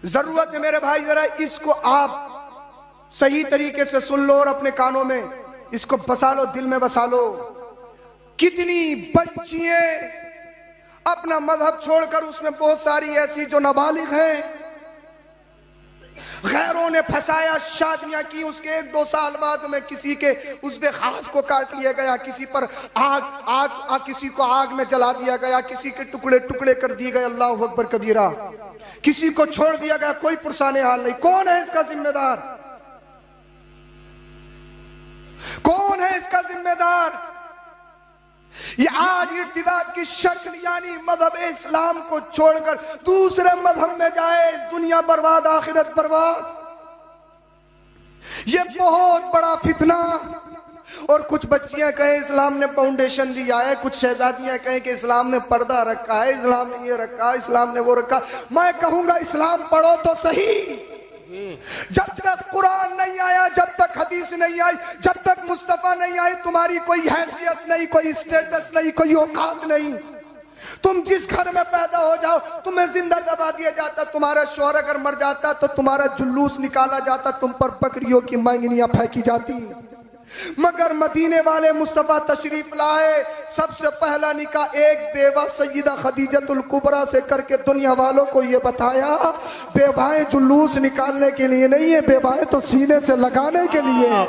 ضرورت ہے میرے بھائی ذرا اس کو آپ صحیح طریقے سے سن لو اور اپنے کانوں میں اس کو بسا لو، دل میں بسا لو. کتنی بچیاں اپنا مذہب چھوڑ کر، اس میں بہت ساری ایسی جو نابالغ ہیں، غیروں نے پھنسایا، شادیاں کی، اس کے 1-2 سال بعد میں کسی کے عضو خاص کو کاٹ لیا گیا، کسی پر کسی کو آگ میں جلا دیا گیا، کسی کے ٹکڑے ٹکڑے کر دیے گئے، اللہ اکبر کبیرہ، کسی کو چھوڑ دیا گیا، کوئی پرسان حال نہیں. کون ہے اس کا ذمہ دار؟ کون ہے اس کا ذمہ دار؟ یہ آج ارتداد کی شکل یعنی مذہب اسلام کو چھوڑ کر دوسرے مذہب میں جائے، دنیا برباد آخرت برباد. یہ بہت بڑا فتنہ. اور کچھ بچیاں کہیں اسلام نے فاؤنڈیشن دیا ہے، کچھ شہزادیاں کہیں کہ اسلام نے پردہ رکھا ہے، اسلام نے یہ رکھا، اسلام نے وہ رکھا. میں کہوں گا اسلام پڑھو تو صحیح. جب تک قرآن نہیں آیا، جب تک حدیث نہیں آئی، جب تک مصطفیٰ نہیں آئی، تمہاری کوئی حیثیت نہیں، کوئی اسٹیٹس نہیں، کوئی اوقات نہیں. تم جس گھر میں پیدا ہو جاؤ تمہیں زندہ دبا دیا جاتا، تمہارا شوہر اگر مر جاتا تو تمہارا جلوس نکالا جاتا، تم پر بکریوں کی مانگنیاں پھینکی جاتی. مگر مدینے والے مصطفیٰ تشریف لائے، سب سے پہلا نکاح ایک بیوہ سیدہ خدیجۃ الکبریٰ سے کر کے دنیا والوں کو یہ بتایا، بیوائیں جلوس نکالنے کے لیے نہیں ہیں، بیوائیں تو سینے سے لگانے کے لیے ہیں.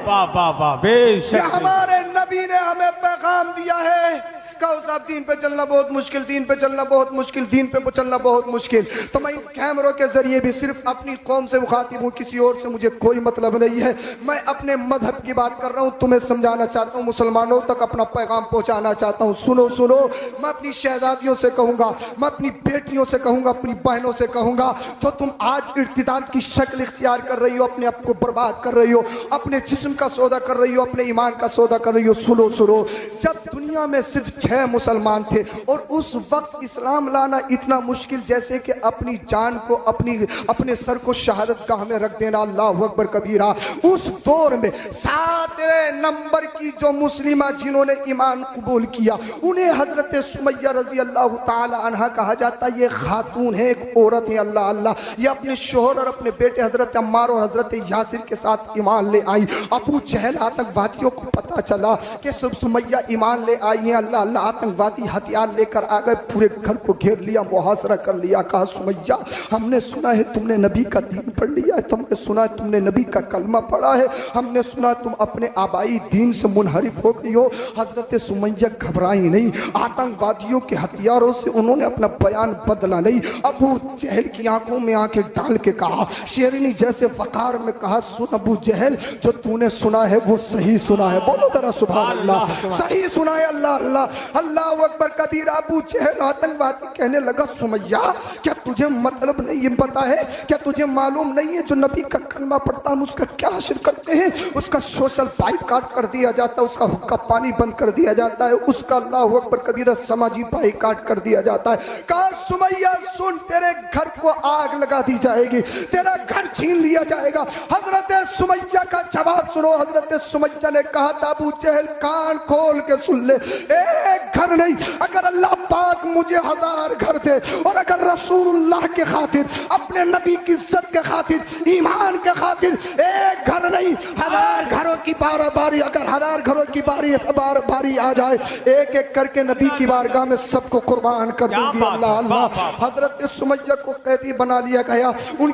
یہ ہمارے نبی نے ہمیں پیغام دیا ہے. کہو صاحب دین پہ چلنا بہت مشکل، دین پہ چلنا بہت مشکل، دین پہ چلنا بہت مشکل. تو میں ان کیمروں کے ذریعے بھی صرف اپنی قوم سے مخاطب ہوں، کسی اور سے مجھے کوئی مطلب نہیں ہے. میں اپنے مذہب کی بات کر رہا ہوں، تمہیں سمجھانا چاہتا ہوں، مسلمانوں تک اپنا پیغام پہنچانا چاہتا ہوں. سنو سنو، میں اپنی شہزادیوں سے کہوں گا، میں اپنی بیٹیوں سے کہوں گا، اپنی بہنوں سے کہوں گا، جو تم آج ارتداد کی شکل اختیار کر رہی ہو، اپنے آپ کو برباد کر رہی ہو، اپنے جسم کا سودا کر رہی ہو، اپنے ایمان کا سودا کر رہی ہو. سنو سنو، جب دنیا میں صرف 6 مسلمان تھے اور اس وقت اسلام لانا اتنا مشکل جیسے کہ اپنی جان کو اپنے سر کو شہادت گاہ میں رکھ دینا. اللہ اکبر کبیرہ. اس دور میں 7ویں نمبر کی جو مسلمہ جنہوں نے ایمان قبول کیا انہیں حضرت سمیہ رضی اللہ تعالی عنہ کہا جاتا. یہ خاتون ہے، ایک عورت ہے. اللہ اللہ. یہ اپنے شوہر اور اپنے بیٹے حضرت عمار اور حضرت یاسر کے ساتھ ایمان لے آئی. ابو جہل آتنکوادیوں کو پتا چلا کہ سمیہ ایمان لے آئی ہیں. اللہ اللہ. آتنکوادی ہتھیار لے کر آ گئے، پورے گھر کو گھیر لیا، محاصرہ کر لیا. کہا سمیہ ہم نے سنا ہے تم نے نبی کا دین پڑھ لیا ہے، تم نے سنا ہے تم نے نبی کا کلمہ پڑھا ہے، ہم نے سنا تم اپنے آبائی دین سے منحرف ہو گئی ہو. حضرت سمیہ گھبرائی نہیں، آتنکوادیوں کے ہتھیاروں سے انہوں نے اپنا بیان بدلا نہیں. ابو جہل کی آنکھوں میں آنکھیں ڈال کے کہا، شیرنی جیسے وقار میں کہا، سن ابو جہل جو تو نے سنا ہے وہ صحیح سنا ہے. بولو ذرا سبحان اللہ. صحیح سنا ہے. اللہ اللہ. اللہ اکبر کبیرہ. ابو جہل آتنکوادی کہنے لگا، سمیہ کیا تجھے مطلب نہیں یہ پتا ہے، کیا تجھے معلوم نہیں ہے جو نبی کا کلمہ پڑھتا ہم اس کا کیا حشر کرتے ہیں؟ اس کا سوشل پائپ کاٹ کر دیا جاتا ہے، اس کا حقہ پانی بند کر دیا جاتا ہے، اس کا اللہ اکبر کبیرہ سماجی پائپ کاٹ کر دیا جاتا ہے. کہا سمیہ سن، تیرے گھر کو آگ لگا دی جائے گی، تیرا گھر چھین لیا جائے گا. حضرت سمیہ کا جواب سنو. حضرت سمیہ نے کہا تھا، ابو جہل کان کھول کے سن لے، ایک گھر نہیں، اگر اللہ پاک مجھے 1000 گھر دے اور اگر رسول اللہ کے خاطر، اپنے نبی کی عزت کے خاطر، ایمان کے خاطر ایک گھر نہیں 1000 گھروں کی باری، اگر 1000 گھروں کی باری آ جائے، ایک ایک کر کے نبی کی بارگاہ میں سب کو قربان کر دوں گی. اللہ اللہ. حضرت سمیہ کو قیدی بنا لیا گیا. ان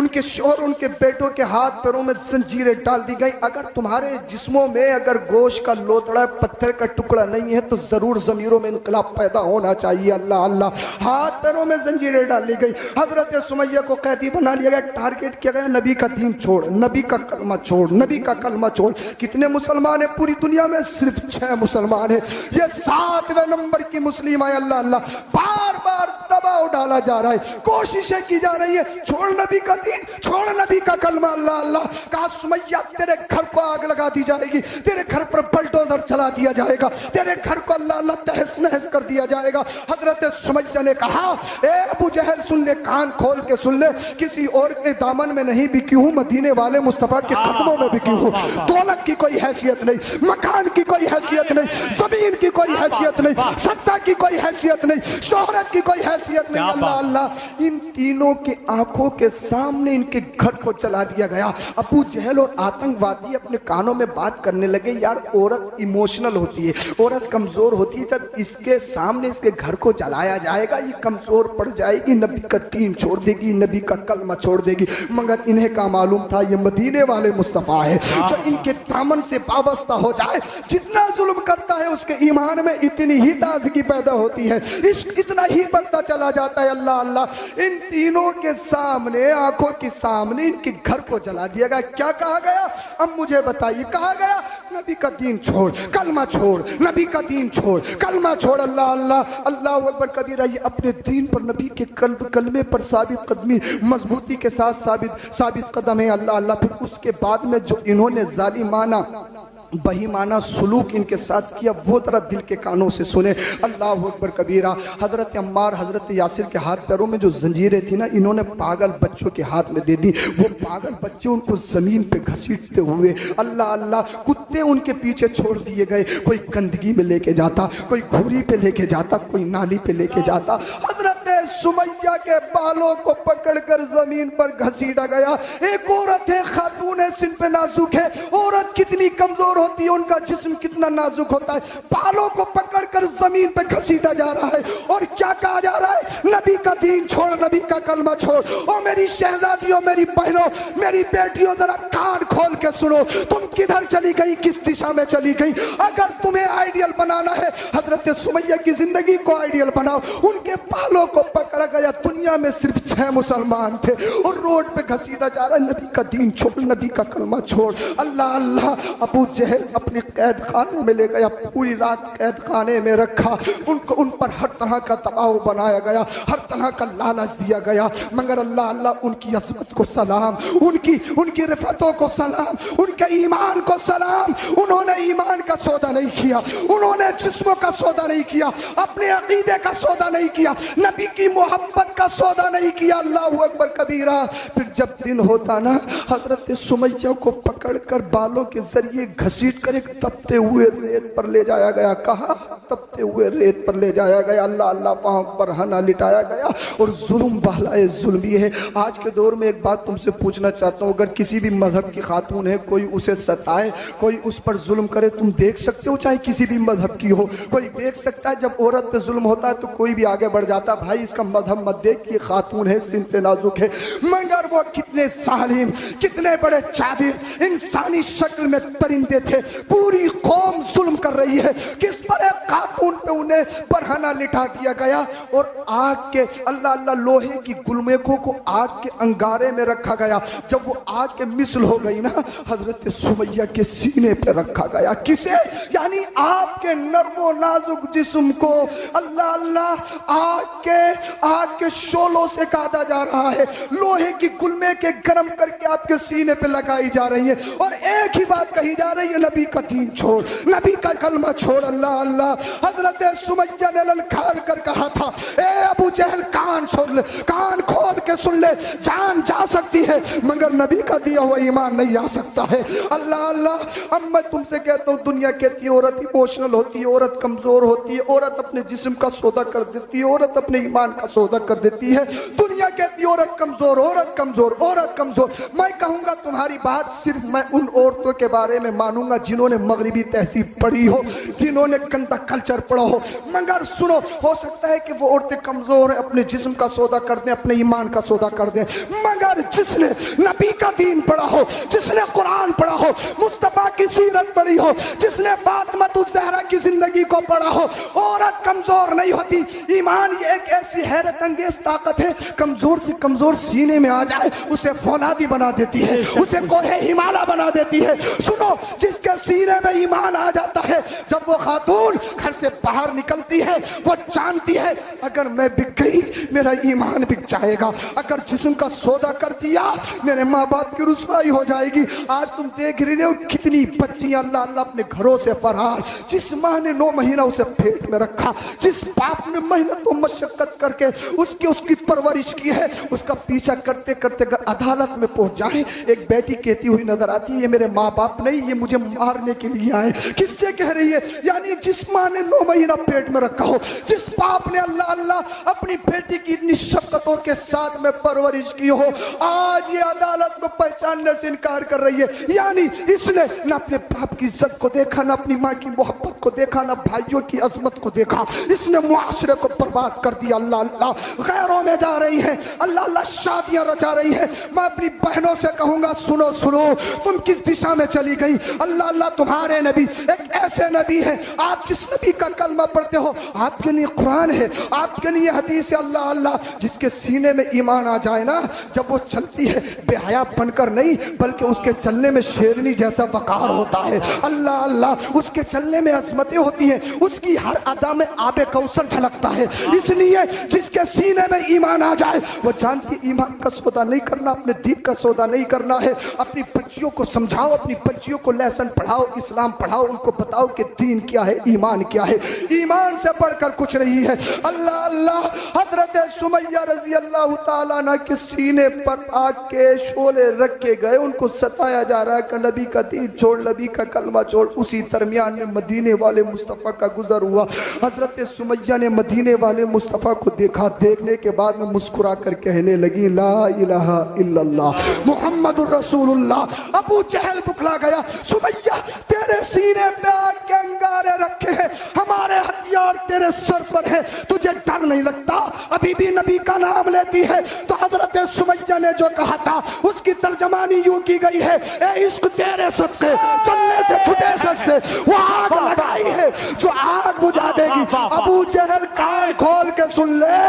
کے شوہر، ان کے بیٹوں کے ہاتھ پیروں میں زنجیریں ڈال دی گئی. اگر تمہارے جسموں میں اگر گوشت کا لوتڑا پتھر کا ٹکڑا نہیں ہے تو ضرور ضمیروں میں انقلاب پیدا ہونا چاہیے. اللہ اللہ. ہاتھ پیروں میں زنجیریں ڈال لی گئی. حضرت سمیہ کو قیدی بنا لیا گیا. ٹارگٹ کیا گیا، نبی کا دین چھوڑ، نبی کا کلمہ چھوڑ، نبی کا کلمہ چھوڑ. کتنے مسلمان ہیں پوری دنیا میں؟ صرف 6 مسلمان ہیں. یہ 7ویں نمبر کی مسلمہ ہے. اللہ اللہ. بار بار دباؤ ڈالا جا رہا ہے، کوششیں کی جا رہی ہے، چھوڑ نبی کا دین، چھوڑ نبی کا کلمہ. اللہ اللہ. کہا سمیہ تیرے گھر کو آگ لگا دی جائے گی، تیرے گھر پر بلڈوزر چلا دیا جائے گا، تیرے گھر کو اللہ اللہ تہس نہس کر دیا جائے گا. حضرت سمیہ نے کہا، اے ابو جہل سن لے، کان کھول کے سن لے، کسی اور کے دامن میں نہیں बिकी हूँ, मदीने वाले मुस्तफा के कदमों में बिकी हूँ। दौलत की कोई हैसियत नहीं, मकान की कोई हैसियत नहीं, जमीन की कोई हैसियत नहीं, सत्ता की कोई हैसियत नहीं, शोहरत की कोई हैसियत नहीं। अल्लाह अल्लाह, इन तीनों के आंखों के सामने इनके घर को जला दिया गया। अबू जहल और आतंकवादी अपने कानों में बात करने लगे, यार औरत इमोशनल होती है, औरत कमजोर होती है, जब इसके सामने इसके घर को जलाया जाएगा ये कमजोर पड़ जाएगी, नबी का दीन छोड़ देगी, नबी का कलमा छोड़ देगी। मगर इन्हें का मालूम था ये मदीने वाले मुस्तफा है, जो इनके दामन से वाबस्ता हो जाए, जितना जुल्म करता है उसके ईमान में इतनी ही ताजगी पैदा होती है, इश्क इतना ही बढ़ता चला जाता है। अल्लाह अल्लाह, इन तीनों के सामने, आंखों के सामने इनके घर को जला दिया गया। क्या कहा गया? अब मुझे बताइए, कहा गया नबी का दीन छोड़, कलमा छोड़, नबी का दीन छोड़, कलमा छोड़। अल्लाह अल्लाह, अल्लाह अकबर कबीरा। ये अपने दीन पर, नबी के कलमे पर साबित कदमी, मजबूती के साथ साबित कदम है। अल्लाह अल्लाह, फिर उसके बाद में जो इन्होंने जालिमाना बहीमाना सुलूक इनके साथ किया, वो तरह दिल के कानों से सुने। अल्लाह अकबर कबीरा। हजरत अम्मार, हजरत यासिर के हाथ पैरों में जो जंजीरें थी ना, इन्होंने पागल बच्चों के हाथ में दे दी। वो पागल बच्चे उनको जमीन पे घसीटते हुए, अल्लाह अल्लाह, कुत्ते उनके पीछे छोड़ दिए गए। कोई गंदगी में लेके जाता, कोई घूरी पे लेके जाता, कोई नाली पे लेके जाता। हजरत सुमैया के बालों को पकड़कर जमीन पर घसीटा गया। एक औरत है, खातून है, सिन पे नाजुक है। औरत कितनी कमजोर होती है, उनका जिस्म कितना नाजुक होता है, बालों को पकड़कर जमीन पे घसीटा जा रहा है। और क्या कहा जा रहा है? नबी का दीन छोड़, नबी का कलमा छोड़। और मेरी शहजादियों, मेरी बहनों, मेरी बेटियों, जरा कान खोल के सुनो, तुम किधर चली गई, किस दिशा में चली गई? अगर तुम्हें आइडियल बनाना है, हजरत सुमैया की जिंदगी को आइडियल बनाओ। उनके बालों को पकड़ा गया। दुनिया में सिर्फ 6 मुसलमान थे और रोड पे घसीटा जा रहा है, नबी का दीन छोड़, नबी का कलमा छोड़। अल्लाह अल्लाह, अबू जहल अपने कैद खाने में ले गया, पूरी रात कैद खाने में रखा। उनको, उन पर हर तरह का दबाव बनाया गया, हर तरह का लालच दिया गया। मगर अल्लाह अल्लाह, उनकी अज़मत को सलाम, उनकी रिफतों को सलाम, उनके ईमान को सलाम। उन्होंने ईमान का सौदा नहीं किया, उन्होंने जिस्मों का सौदा नहीं किया, अपने अकीदे का सौदा नहीं किया, नबी की मोहब्बत का सौदा नहीं किया। अल्लाह अकबर कबीरा। फिर जब दिन होता ना, हजरत सुमैया को पकड़कर बालों के जरिए घसीट कर एक तपते हुए रेत पर ले जाया गया। कहा? तपते हुए रेत पर ले जाया गया। अल्लाह अल्लाह, वहां पर हना लिटाया गया और जुल्म बहलाए जुल्म भी है। आज के दौर में एक बात तुमसे पूछना चाहता हूँ, अगर किसी भी मजहब की खातून है, कोई उसे सताए, कोई उस पर जुल्म करे, तुम देख सकते हो? चाहे किसी भी मजहब की हो, कोई देख सकता है? जब औरत पे जुल्म होता है तो कोई भी आगे बढ़ जाता, भाई इसका मजहब मत देख, ये खातून है, सिनफे नाजुक है। मगर वो कितने जालिम, कितने बड़े जाबिर, इंसानी शक्ल में परिंदे थे। पूरी कौम जुल्म कर रही है, किस पर? एक खातून पे उन्हें बरहना लिटा दिया गया और आग के, अल्लाह अल्लाह, लोहे की गुलमेखों को आग के अंगारे में रखा गया। जब वो आग के मिसल हो गई ना, हजरत सुमैया के सीने पे रखा गया। किसे? यानी आपके नर्मो नाजुक जिस्म को अल्लाह अल्लाह आग के शोलों से काटा जा रहा है, लोहे की गुलमे के गरम करके आपके सीने पे लगाई जा रही है और एक ही बात कही जा रही है, नबी का दीन छोड़, नबी का कलमा छोड़। अल्लाह अल्लाह, हजरत सुमैया ने ललकार कर कहा था, ए अबू जहल, कान सुन ले, कान खोद के सुन ले, जान जा सकती है मगर नबी का दिया हुआ ईमान नहीं आ सकता है। अल्लाह अल्लाह, अब मैं तुमसे कहता हूँ, दुनिया कहती है औरत इमोशनल होती है, औरत कमजोर होती है, औरत अपने जिस्म का सौदा कर देती है, औरत अपने ईमान का सौदा कर देती है। दुनिया कहती है औरत कमजोर, औरत कमजोर, औरत कमजोर। मैं कहूंगा तुम्हारी बात सिर्फ मैं उन औरतों के बारे में मानूंगा जिन्होंने मगरिबी तहजीब पढ़ी हो, जिन्होंने गंदा कल्चर पढ़ा हो। मगर सुनो, हो सकता है कि वो औरतें कमजोर हैं, अपने जिस्म का सौदा कर दें, अपने ईमान का सौदा कर दें, मगर जिसने नबी का दीन पढ़ा हो, जिसने कुरान पढ़ा हो, मुस्तफा की सीरत पढ़ी हो, जिसने फातिमा ज़हरा की जिंदगी को पढ़ा हो, औरत कमजोर नहीं होती। ईमान ये एक ऐसी हैरत अंगेज ताकत है, कमजोर से कमजोर सीने में आ जाए उसे फौलादी बना देती है, उसे कोहे हिमालय बना देती है। सुनो, जिसके सीने में ईमान आ जाता है, जब वो खातून घर से बाहर निकलती है, वो जानती है अगर मैं बिक गई मेरा ईमान बिक जाएगा, अगर जिस्म का सौदा कर दिया मेरे माँ बाप की रुसवाई हो जाएगी। आज तुम देख रहे हो कितनी बच्चियां अल्लाह अल्लाह अपने घरों से फरार, जिस माँ ने 9 महीना उसे पेट में रखा, जिस बाप ने मेहनत और मशक्कत करके उसकी परवरिश की है, उसका पीछा करते करते अगर अदालत में पहुंच जाए, एक बेटी कहती हुई नजर आती है ये मेरे माँ बाप नहीं, ये मुझे मारने के लिए आए। किससे कह रही है? यानी जिस माँ ने 9 महीना पेट में रखा हो, जिस बाप ने अल्लाह अल्लाह अपनी बेटी की इतनी शफकतों के साथ में परवरिश की हो, आज ये अदालत में पहचानने से इनकार कर रही है। यानी इसने न अपने बाप की इज्जत को देखा, न अपनी माँ की मोहब्बत को देखा, न भाइयों की अजमत को देखा, इसने मुआशरे को बर्बाद कर दिया। अल्लाह अल्लाह गैरों में जा रही है, अल्लाह अल्लाह शादियां रचा रही है। मैं अपनी बहनों से कहूंगा सुनो सुनो, तुम किस दिशा में चली गई? अल्लाह अल्लाह तुम्हारे नबी एक ऐसे नबी है, आप जिस नबी का कलमा पढ़ते हो आपके लिए कुरान है, आपके लिए हदीस है। अल्लाह अल्लाह जिसके सीने में ईमान आ जाए ना, जब वो चलती है बेहया बनकर नहीं, बल्कि उसके चलने में शेरनी जैसा वकार होता है। अल्लाह अल्लाह उसके चलने में अजमतें होती हैं, उसकी हर अदा में आबे कौसर झलकता है। इसलिए जिसके सीने में ईमान आ जाए वो जानती ईमान का सौदा नहीं करना, अपने दीन का सौदा नहीं करना है। अपनी बच्चियों को समझाओ, अपनी बच्चियों को लेसन पढ़ाओ, इस्लाम पढ़ाओ, उनको बताओ कि दीन क्या है, ईमान क्या है। ईमान से बढ़कर कुछ नहीं है। अल्लाह अल्लाह हजरत सुमैया रजी अल्लाह ताला अन्हा के सीने पर आग के शोले रख के गए, उनको सताया जा रहा है कि नबी का दीन छोड़, नबी का कलमा छोड़। उसी दरमियान में मदीने वाले मुस्तफ़ा का गुजर हुआ। हजरत सुमैया ने मदीने वाले मुस्तफ़ा को देखा, देखने के बाद में मुस्कुरा कर कहने लगी ला इलाहा इल्लल्लाह मुहम्मदुर रसूलुल्लाह। अबू जहल बुखला गया, सुमैया तेरे सीने पे आग के अंगारे रखे हैं, हमारे हथियार तेरे सर पर है, तुझे डर नहीं लगता? अभी भी नबी का नाम लेती है। तो हजरत सुमैया ने जो कहा था उसकी तर्जमानी यूं की गई है, ए इश्क तेरे सदके चलने से छुटे सस्ते, वो आग लगाई है जो आग बुझा देगी। अबू जहल कान खोल के सुन ले,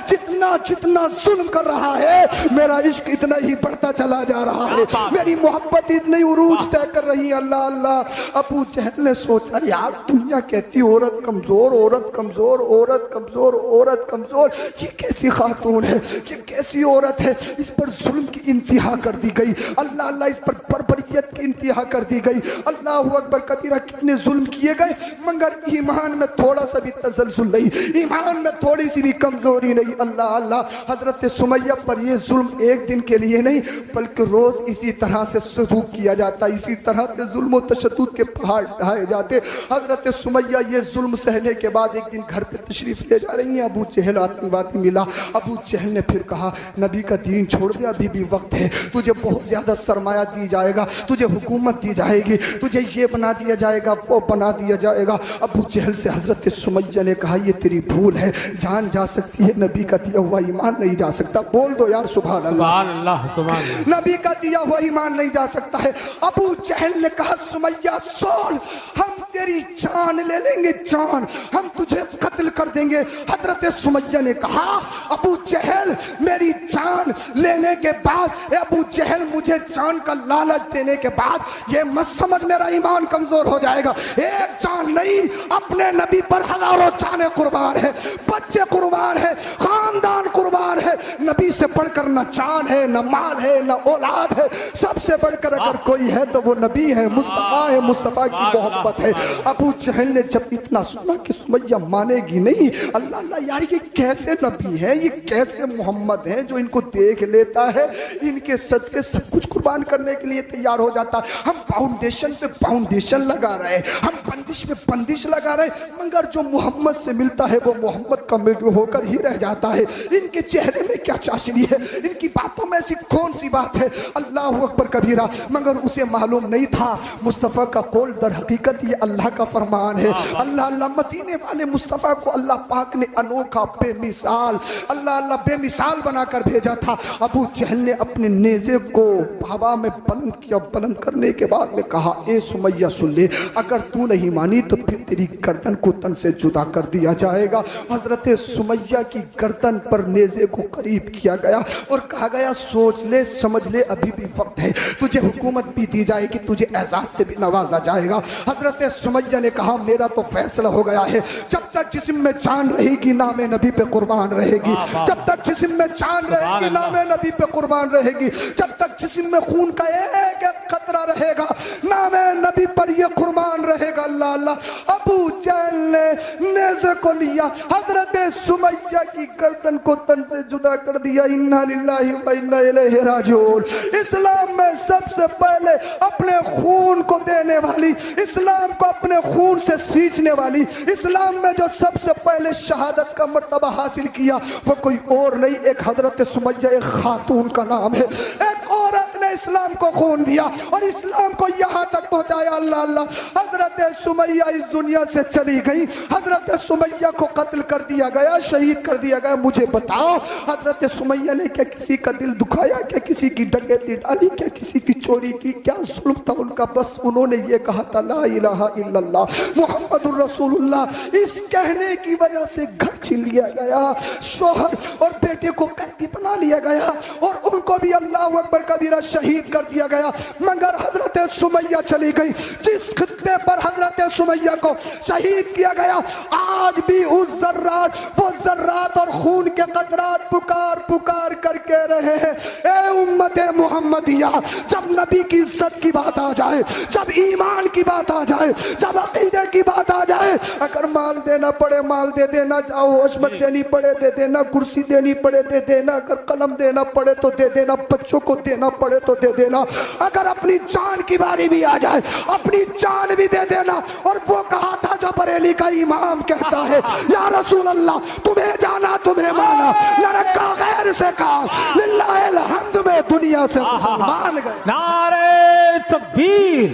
जितना जितना जुल्म कर रहा है मेरा इश्क इतना ही बढ़ता चला जा रहा है, मेरी मोहब्बत इतनी उरूज तय कर रही है। अल्लाह अल्लाह। अबू जहल ने सोचा यार दुनिया कहती औरत कमजोर, औरत कमजोर, औरत कमजोर, औरत कमजोर, ये कैसी खातून है, ये कैसी औरत है, इस पर जुल्म की इंतहा कर दी गई। अल्लाह अल्लाह इस पर बर्बरियत की इंतहा कर दी गई। अल्लाह अकबर कबीरा, कितने जुल्म किए गए, मगर ईमान में थोड़ा सा भी तसलसल नहीं, ईमान में थोड़ी सी भी कमजोरी नहीं। अल्लाह अल्लाह हजरत सुमैया पर ये जुल्म एक दिन के लिए नहीं बल्कि रोज इसी तरह से सलूक किया जाता, इसी तरह से जुल्म और तशद्दुद के पहाड़ ढाए जाते। हजरत सुमैया ये जुल्म सहने के बाद एक दिन घर पे तशरीफ ले जा रही हैं, अबू जहल आतंकवादी मिला। अबू जहल ने फिर कहा नबी का दीन छोड़ दे, अभी भी वक्त है, तुझे बहुत ज्यादा सरमाया दी जाएगा, तुझे हुकूमत दी जाएगी, तुझे ये बना दिया जाएगा, वो बना दिया जाएगा। अबू जहल से हजरत सुमैया ने कहा ये तेरी भूल है, जान जा सकती है, नबी का दिया हुआ ईमान नहीं जा सकता। बोल दो यार सुभान अल्लाह, सुभान अल्लाह। नबी का दिया हुआ ईमान नहीं जा सकता है। अबू जहल ने कहा सुमैया सुन, हम तेरी जान ले लेंगे, जान, हम तुझे कत्ल कर देंगे। हजरत सुमैया ने कहा अबू जहल मेरी जान लेने के बाद, अबू जहल मुझे जान का लालच देने के बाद ये मत समझ मेरा ईमान कमजोर हो जाएगा। एक जान नहीं, अपने नबी पर हजारों जानें कुर्बान है, बच्चे कुर्बान है, खानदान कुर्बान है। नबी से बढ़कर न जान है, न माल है, न औलाद है, सबसे बढ़कर अगर कोई है तो वो नबी है, मुस्तफ़ा है, मुस्तफ़ा की मोहब्बत है। अबू जहल ने जब इतना सुना कि सुमैया मानेगी नहीं, अल्लाह अल्लाह यार ये कैसे नबी है, ये कैसे मोहम्मद है जो इनको देख लेता है, इनके सदके सब कुछ कुर्बान करने के लिए तैयार हो जाता है। हम फाउंडेशन पे फाउंडेशन लगा रहे हैं, हम बंदिश पे बंदिश लगा रहे हैं, मगर जो मोहम्मद से मिलता है वो मोहम्मद का मिल होकर ही रह जाता है। इनके चेहरे में क्या चाशनी है, इनकी बातों में ऐसी कौन सी बात है, अल्लाह अकबर कबीरा। मगर उसे मालूम नहीं था मुस्तफ़ा का कौल दर हकीकत ये अल्लाह का फरमान है। अल्लाह अल्लाह मदीने वाले मुस्तफ़ा को अल्लाह पाक ने अनोखा बेमिसाल, अल्लाह अल्लाह बेमिसाल बनाकर भेजा था। अबू जहल ने अपने नेज़े को हवा में बुलंद किया, बुलंद करने के बाद में कहा ए सुमैया सुन ले, अगर तू नहीं मानी तो फिर तेरी गर्दन को तन से जुदा कर दिया जाएगा। हजरत सुमैया की गर्दन पर नेज़े को करीब किया गया और कहा गया सोच ले, समझ ले, अभी भी بھی وقت ہے، تجھے حکومت بھی دی جائے گی، تجھے اعزاز سے بھی نوازا جائے گا۔ حضرت سمیہ نے کہا میرا تو فیصلہ ہو گیا ہے، جب تک جسم میں جان رہے گی نام نبی پہ قربان رہے گی، جب تک جسم میں جان رہے گی نام نبی پہ قربان رہے گی، جب تک جسم میں خون کا ایک ایک قطرہ رہے گا نام نبی پر یہ قربان رہے گا۔ اللہ اللہ، ابو جہل نے نیزے کو لیا، حضرت سمیہ کی گردن کو تن سے جدا کر دیا۔ انا للہ و انا الیہ راجعون۔ اسلام میں سب سے پہلے اپنے خون کو دینے والی، اسلام کو اپنے خون سے سینچنے والی، اسلام میں جو سب سے پہلے شہادت کا مرتبہ حاصل کیا وہ کوئی اور نہیں، ایک حضرت سمیہ، ایک خاتون کا نام ہے۔ ایک عورت نے اسلام کو خون دیا اور اسلام کو یہاں تک پہنچایا۔ اللہ اللہ، حضرت سمیہ اس دنیا سے چلی گئی، حضرت سمیہ کو قتل کر دیا گیا، شہید کر دیا گیا۔ مجھے بتاؤ حضرت سمیہ نے کیا کسی کا دل دکھایا؟ کیا کسی کی ڈکیتی ڈالی؟ کیا کسی کی چوری کی؟ کیا ظلم تھا ان کا؟ بس انہوں نے یہ کہا تھا لا الہ الا اللہ محمد الرسول اللہ۔ اس کہنے کی وجہ سے گھر چھین لیا گیا، شوہر اور بیٹے کو قیدی بنا لیا گیا اور ان کو بھی اللہ اکبر کبیرہ شہید کر دیا گیا۔ مگر حضرت سمیہ چلی گئی، جس خطے پر حضرت سمیہ کو شہید کیا گیا آج بھی اس ذرات، وہ ذرات اور خون کے قطرات پکار پکار کر کے رہے ہیں اے امت محمدیہ، جب نبی کی عزت کی بات آ جائے، جب ایمان کی بات آ جائے، جب عقیدے کی بات آ جائے، اگر مال دینا پڑے مال دے دینا، جاؤ عصمت دینی پڑے دے دینا، کرسی دینی پڑے دے دینا، اگر قلم دینا پڑے تو دے دینا، بچوں کو دینا پڑے تو دے دینا، اگر اپنی جان کی باری بھی آ جائے اپنی جان بھی دے دینا۔ اور وہ کہا تھا جو بریلی کا امام کہتا ہے یا رسول اللہ تمہیں جانا تمہیں مانا، لڑکا غیر سے کہا للہ الحمد میں دنیا سے مسلمان گئے۔ نعرہ تکبیر،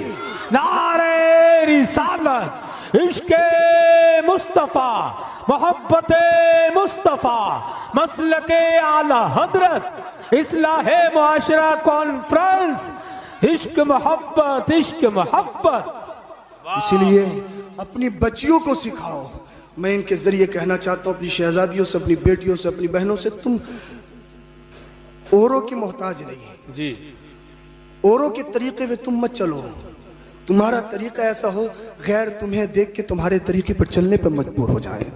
نعرہ رسالت، عشق مصطفیٰ، محبت مصطفیٰ، مسلک اعلی حضرت، اصلاح معاشرہ کانفرنس، عشق محبت، عشق محبت۔ اسی لیے اپنی بچیوں کو سکھاؤ۔ میں ان کے ذریعے کہنا چاہتا ہوں اپنی شہزادیوں سے، اپنی بیٹیوں سے، اپنی بہنوں سے، تم اوروں کی محتاج نہیں، جی، اوروں کے طریقے میں تم مت چلو، تمہارا طریقہ ایسا ہو غیر تمہیں دیکھ کے تمہارے طریقے پر چلنے پر مجبور ہو جائے۔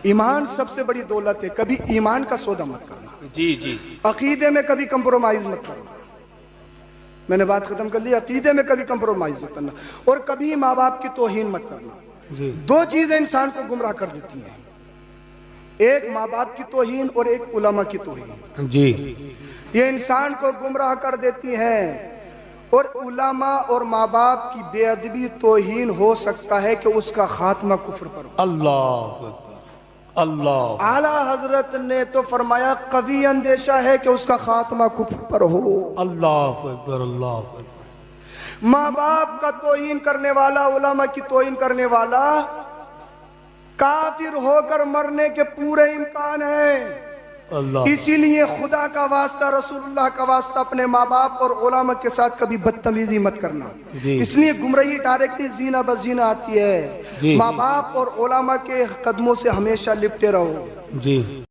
ایمان سب سے بڑی دولت ہے، کبھی ایمان کا سودا مت کرنا، جی جی، عقیدے میں کبھی کمپرومائز مت کرنا۔ میں نے بات ختم کر دی، عقیدے میں کبھی کمپرومائز مت کرنا، اور کبھی ماں باپ کی توہین مت کرنا۔ جی، دو چیزیں انسان کو گمراہ کر دیتی ہیں، ایک ماں باپ کی توہین اور ایک علماء کی توہین، جی، یہ انسان کو گمراہ کر دیتی ہیں۔ اور علماء اور ماں باپ کی بے ادبی توہین ہو سکتا ہے کہ اس کا خاتمہ کفر پر ہو۔ اللہ اکبر، اللہ، اعلیٰ حضرت نے تو فرمایا قوی اندیشہ ہے کہ اس کا خاتمہ کفر پر ہو۔ اللہ اکبر، اللہ اکبر۔ ماں باپ کا توہین کرنے والا، علماء کی توہین کرنے والا کافر ہو کر مرنے کے پورے امکان ہیں۔ اللہ، اسی لیے خدا کا واسطہ، رسول اللہ کا واسطہ، اپنے ماں باپ اور علماء کے ساتھ کبھی بدتمیزی مت کرنا۔ جی، اس لیے گمراہی ڈائریکٹلی زینہ بزینہ آتی ہے۔ جی، ماں باپ اور علماء کے قدموں سے ہمیشہ لپٹے رہو۔ جی۔